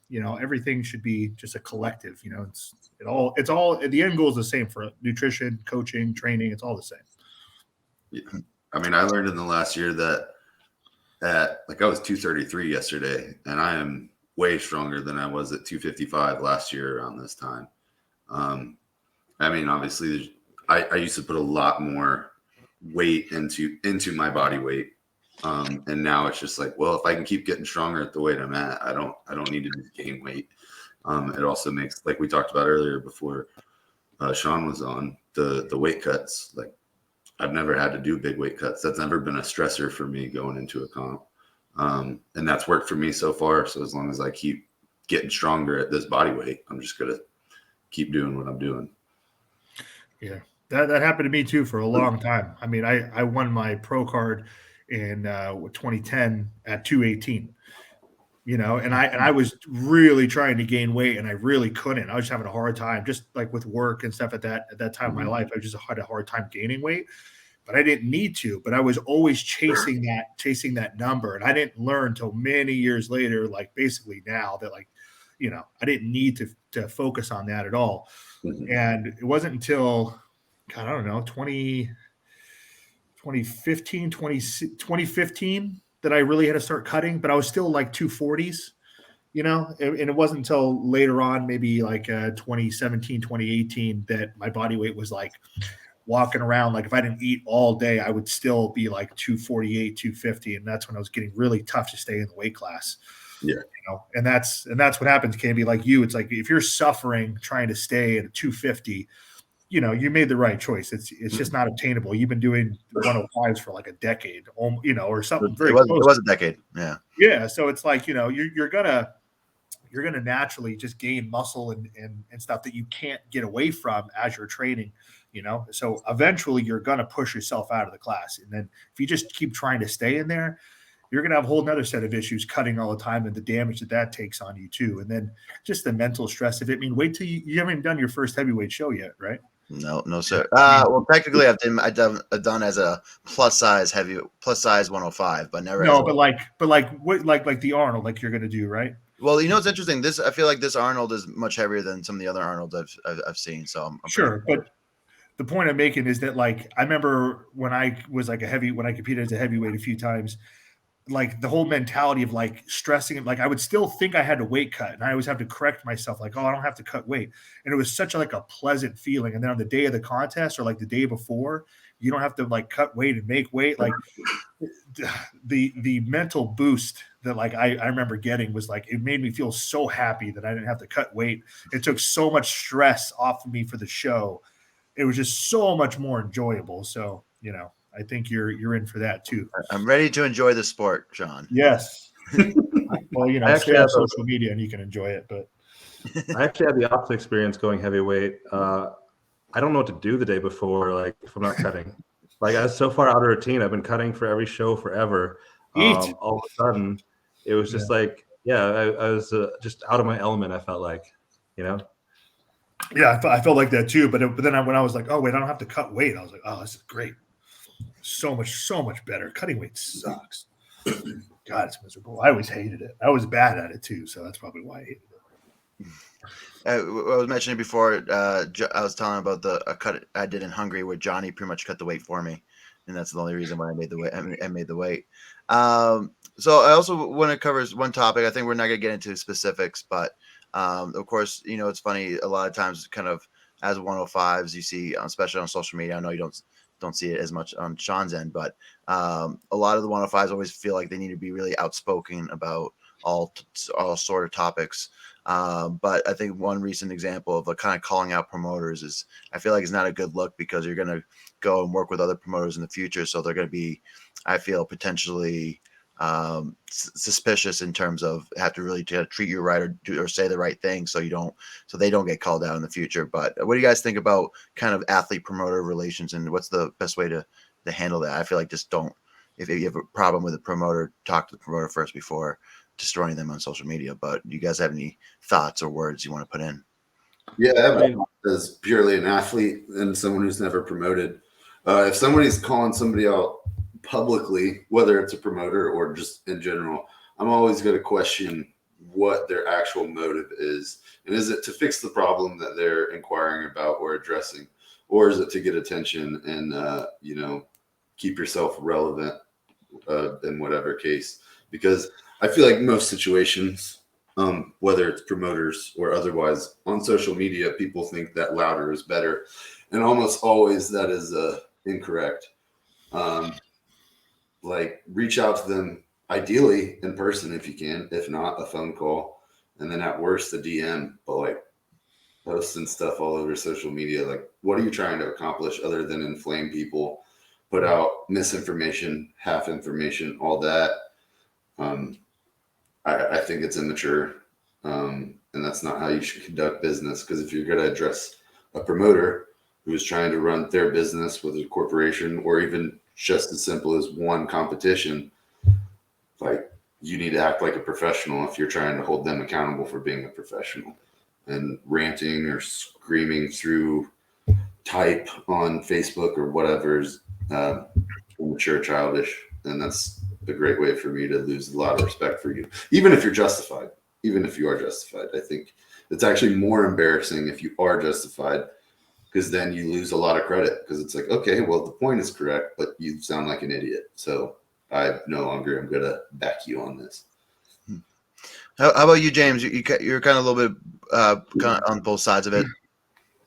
everything should be just a collective, it's all, the end goal is the same for nutrition, coaching, training. It's all the same. Yeah. I mean, I learned in the last year that I was 233 yesterday, and I am way stronger than I was at 255 last year around this time. I mean, obviously I used to put a lot more weight into my body weight. And now it's just like, well, if I can keep getting stronger at the weight I'm at, I don't need to gain weight. It also makes, like we talked about earlier before Sean was on, the weight cuts. Like, I've never had to do big weight cuts. That's never been a stressor for me going into a comp. And that's worked for me so far. So as long as I keep getting stronger at this body weight, I'm just going to keep doing what I'm doing. Yeah, that happened to me too for a long time. I mean, I won my pro card in 2010 at 218, and I was really trying to gain weight, and I really couldn't. I was just having a hard time, just like with work and stuff at that time of my life. I just had a hard time gaining weight, but I didn't need to. But I was always chasing that number, and I didn't learn until many years later, like basically now, that like I didn't need to focus on that at all. Mhm. And it wasn't until, God, I don't know, 2015 that I really had to start cutting, but I was still like 240s, and it wasn't until later on, maybe like 2017, 2018, that my body weight was like walking around. Like if I didn't eat all day, I would still be like 248, 250. And that's when I was getting really tough to stay in the weight class. Yeah. And that's what happens. Can be like you. It's like, if you're suffering trying to stay at a 250, you made the right choice. It's just not obtainable. You've been doing 105s for like a decade, or something very close. It was a decade. Yeah. Yeah. So it's like, you're gonna naturally just gain muscle and stuff that you can't get away from as you're training, so eventually you're gonna push yourself out of the class. And then if you just keep trying to stay in there, you're gonna have a whole nother set of issues cutting all the time and the damage that takes on you too. And then just the mental stress of it. I mean, wait till you haven't done your first heavyweight show yet, right? No, sir. Well, technically, I've done as a plus size 105, but never. No, but like the Arnold, like you're gonna do, right? Well, it's interesting. I feel like this Arnold is much heavier than some of the other Arnolds I've seen. So I'm sure, but the point I'm making is that, like, I remember when I was like when I competed as a heavyweight a few times, like the whole mentality of like stressing, like I would still think I had to weight cut, and I always have to correct myself, like, oh, I don't have to cut weight. And it was such a pleasant feeling. And then on the day of the contest, or like the day before, you don't have to like cut weight and make weight. Like the mental boost that like I remember getting was like, it made me feel so happy that I didn't have to cut weight. It took so much stress off of me for the show. It was just so much more enjoyable. So, I think you're in for that too. I'm ready to enjoy the sport, Sean. Yes. Well, I actually have social media and you can enjoy it, but I actually had the opposite experience going heavyweight. I don't know what to do the day before, like if I'm not cutting. Like I was so far out of routine. I've been cutting for every show forever. All of a sudden, it was just I was just out of my element. I felt like, Yeah, I felt like that too. But then when I was like, oh wait, I don't have to cut weight, I was like, oh, this is great. So much better. Cutting weight sucks. God, it's miserable. I always hated it. I was bad at it too, so that's probably why I hated it. I was mentioning before. I was telling about a cut I did in Hungary where Johnny pretty much cut the weight for me, and that's the only reason why I made the weight. I made the weight. So I also want to cover one topic. I think we're not going to get into specifics, but of course, it's funny. A lot of times, kind of as 105s, you see, especially on social media. I know you don't see it as much on Sean's end, but a lot of the 105s always feel like they need to be really outspoken about all sort of topics. But I think one recent example of kind of calling out promoters is, I feel like it's not a good look, because you're going to go and work with other promoters in the future. So they're going to be, I feel, potentially suspicious in terms of have to really treat you right or say the right thing so they don't get called out in the future. But what do you guys think about kind of athlete promoter relations, and what's the best way to handle that? I feel like just don't, if you have a problem with a promoter, talk to the promoter first before destroying them on social media. But do you guys have any thoughts or words you want to put in? Yeah, as purely an athlete and someone who's never promoted, if somebody's calling somebody out publicly, whether it's a promoter or just in general, I'm always going to question what their actual motive is. And is it to fix the problem that they're inquiring about or addressing, or is it to get attention and, keep yourself relevant in whatever case? Because I feel like most situations, whether it's promoters or otherwise, on social media, people think that louder is better. And almost always that is incorrect. Reach out to them, ideally in person if you can, if not a phone call, and then at worst a DM. But posting stuff all over social media, what are you trying to accomplish other than inflame people, put out misinformation, half information, all that? I think it's immature, and that's not how you should conduct business. Because if you're going to address a promoter who is trying to run their business with a corporation, or even just as simple as one competition, you need to act like a professional if you're trying to hold them accountable for being a professional. And ranting or screaming through type on Facebook or whatever is immature, childish, and that's a great way for me to lose a lot of respect for you, even if you're justified. even if you are justified. I think it's actually more embarrassing if you are justified, because then you lose a lot of credit, because it's like, okay, well, the point is correct, but you sound like an idiot. So I no longer am going to back you on this. How about you, James? You're kind of a little bit kind of on both sides of it.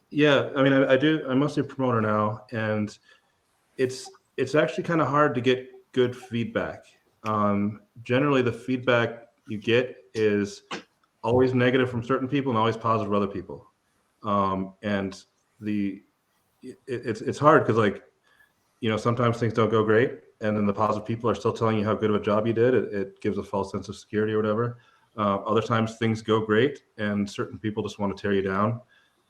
Yeah, I mean, I'm mostly a promoter now, and it's actually kind of hard to get good feedback. Generally, the feedback you get is always negative from certain people and always positive from other people. And it's hard because, like, sometimes things don't go great, and then the positive people are still telling you how good of a job you did. It gives a false sense of security or whatever. Other times things go great, and certain people just want to tear you down.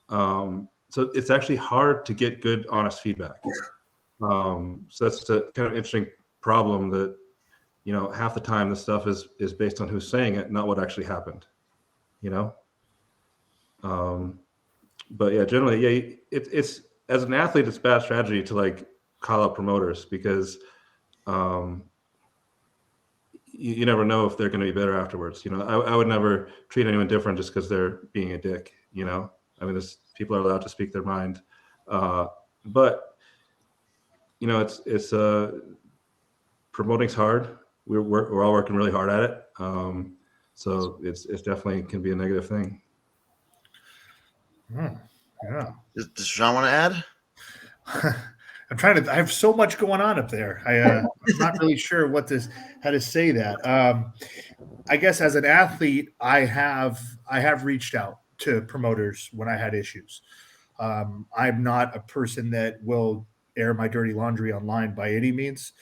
So it's actually hard to get good, honest feedback. So that's the kind of interesting problem that, half the time this stuff is based on who's saying it, not what actually happened, But yeah, generally, yeah, it's as an athlete, it's bad strategy to like call out promoters, because you never know if they're going to be better afterwards. I would never treat anyone different just because they're being a dick. I mean, people are allowed to speak their mind, but it's promoting's hard. We're all working really hard at it, so it's definitely can be a negative thing. Yeah. Does Sean want to add? I have so much going on up there. I'm not really sure how to say that. I guess as an athlete, I have reached out to promoters when I had issues. I'm not a person that will air my dirty laundry online by any means.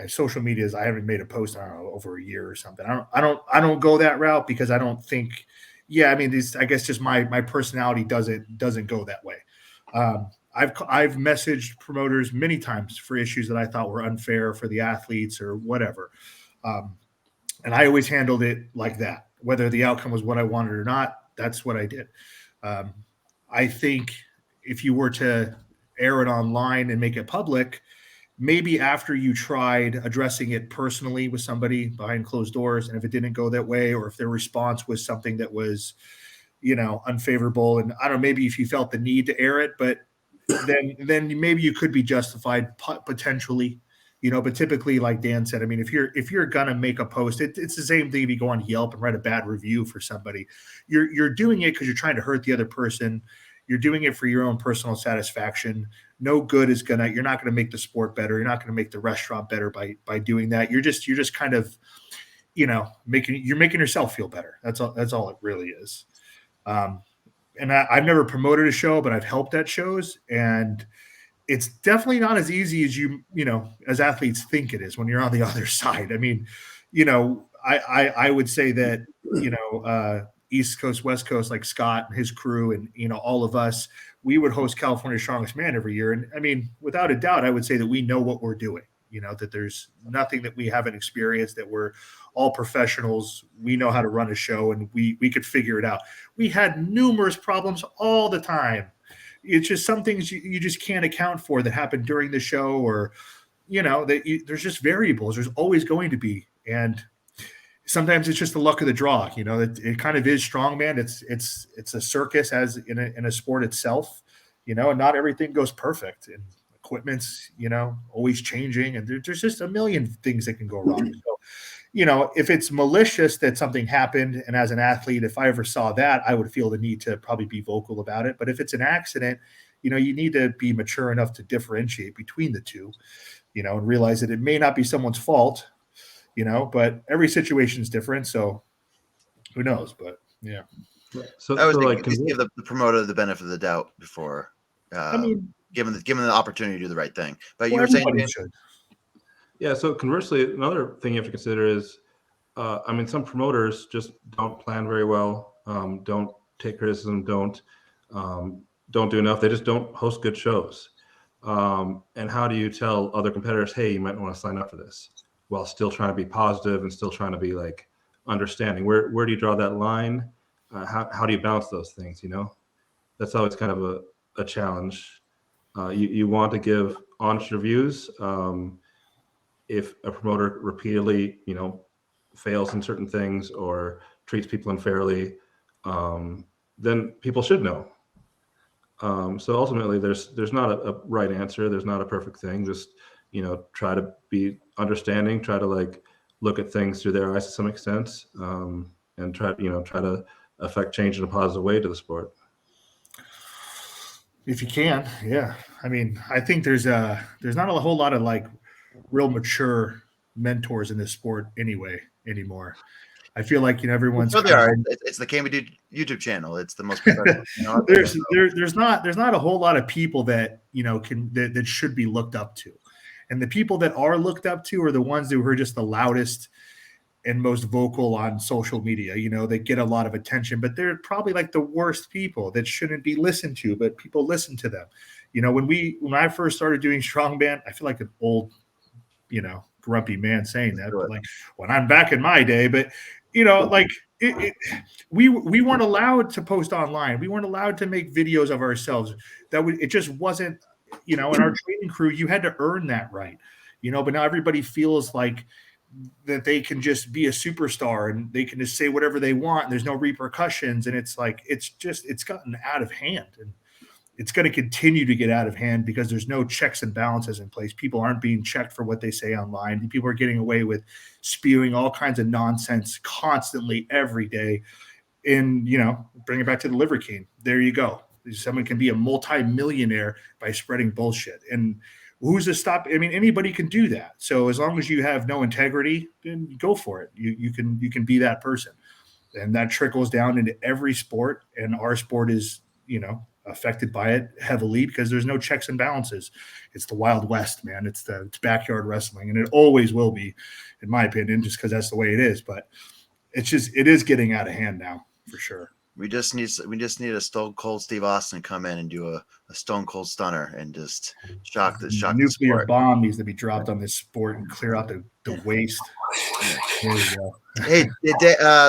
Social media I haven't made a post, I don't know, over a year or something. I don't go that route, because I don't think, I guess just my personality doesn't go that way. I've messaged promoters many times for issues that I thought were unfair for the athletes or whatever. And I always handled it like that, whether the outcome was what I wanted or not. That's what I did. I think if you were to air it online and make it public, maybe after you tried addressing it personally with somebody behind closed doors, and if it didn't go that way, or if their response was something that was, unfavorable, and I don't know, maybe if you felt the need to air it, but then maybe you could be justified potentially, but typically, like Dan said, I mean, if you're gonna make a post, it's the same thing if you go on Yelp and write a bad review for somebody. You're doing it because you're trying to hurt the other person. You're doing it for your own personal satisfaction. No good is you're not gonna make the sport better. You're not gonna make the restaurant better by doing that. You're just kind of, making yourself feel better. That's all it really is. And I've never promoted a show, but I've helped at shows, and it's definitely not as easy as as athletes think it is when you're on the other side. I mean, I would say that, East Coast, West Coast, like Scott and his crew, and, all of us, we would host California's Strongest Man every year. And I mean, without a doubt, I would say that we know what we're doing, that there's nothing that we haven't experienced, that we're all professionals. We know how to run a show, and we could figure it out. We had numerous problems all the time. It's just some things you just can't account for that happen during the show, or, there's just variables. There's always going to be. And sometimes it's just the luck of the draw. It kind of is strongman. It's a circus as in a sport itself, and not everything goes perfect, and equipment's, always changing, and there's just a million things that can go wrong. So, if it's malicious that something happened, and as an athlete, if I ever saw that, I would feel the need to probably be vocal about it. But if it's an accident, you need to be mature enough to differentiate between the two, and realize that it may not be someone's fault, but every situation is different. So who knows? But yeah. So I was thinking, like, give the promoter the benefit of the doubt before, given the opportunity to do the right thing. But you were saying, yeah. So conversely, another thing you have to consider is, some promoters just don't plan very well, don't take criticism, don't do enough. They just don't host good shows. And how do you tell other competitors, hey, you might want to sign up for this, while still trying to be positive and still trying to be like understanding? Where do you draw that line? How do you balance those things? That's always kind of a challenge. You want to give honest reviews. If a promoter repeatedly, fails in certain things or treats people unfairly, then people should know. So ultimately, there's not a right answer. There's not a perfect thing. Just try to be understanding. Try to look at things through their eyes to some extent, and try to affect change in a positive way to the sport. If you can, yeah. I mean, I think there's not a whole lot of real mature mentors in this sport anymore. I feel like everyone's Sure they kind of are. It's the Camby YouTube channel. It's the most professional channel out there. there's not a whole lot of people that that should be looked up to, and the people that are looked up to are the ones who are just the loudest and most vocal on social media. They get a lot of attention, but they're probably the worst people that shouldn't be listened to, but people listen to them. When I first started doing strongman, I feel like an old grumpy man saying that, but when I'm back in my day, but we weren't allowed to post online. We weren't allowed to make videos of ourselves. It just wasn't, in our training crew, you had to earn that right, but now everybody feels like that they can just be a superstar and they can just say whatever they want and there's no repercussions. And it's it's gotten out of hand, and it's going to continue to get out of hand because there's no checks and balances in place. People aren't being checked for what they say online. People are getting away with spewing all kinds of nonsense constantly every day. And, bring it back to the Liver King. There you go. Someone can be a multi-millionaire by spreading bullshit. And who's to stop? I mean, anybody can do that. So as long as you have no integrity, then go for it. You can be that person. And that trickles down into every sport. And our sport is, affected by it heavily because there's no checks and balances. It's the Wild West, man. It's backyard wrestling, and it always will be, in my opinion, just because that's the way it is. But it is getting out of hand now, for sure. We just need a Stone Cold Steve Austin come in and do a Stone Cold Stunner and just shock the nuclear bomb needs to be dropped on this sport and clear out the waste. There you go. Hey,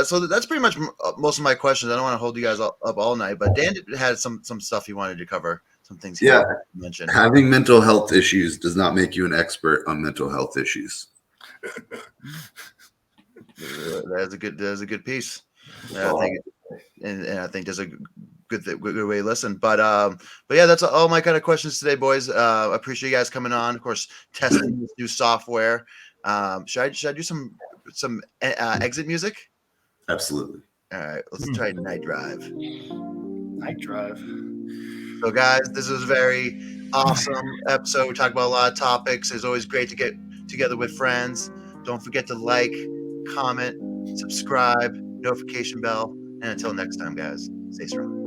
so that's pretty much most of my questions. I don't want to hold you guys up all night, but Dan had some stuff he wanted to cover, some things he wanted to mention. Having mental health issues does not make you an expert on mental health issues. That's a good piece. I think there's a good way to listen. But yeah, that's all my kind of questions today, boys. I appreciate you guys coming on. Of course, testing this new software. Should I do some exit music? Absolutely. All right, let's try Night Drive. Night Drive. So, guys, this was a very awesome episode. We talked about a lot of topics. It's always great to get together with friends. Don't forget to like, comment, subscribe, notification bell. And until next time, guys, stay strong.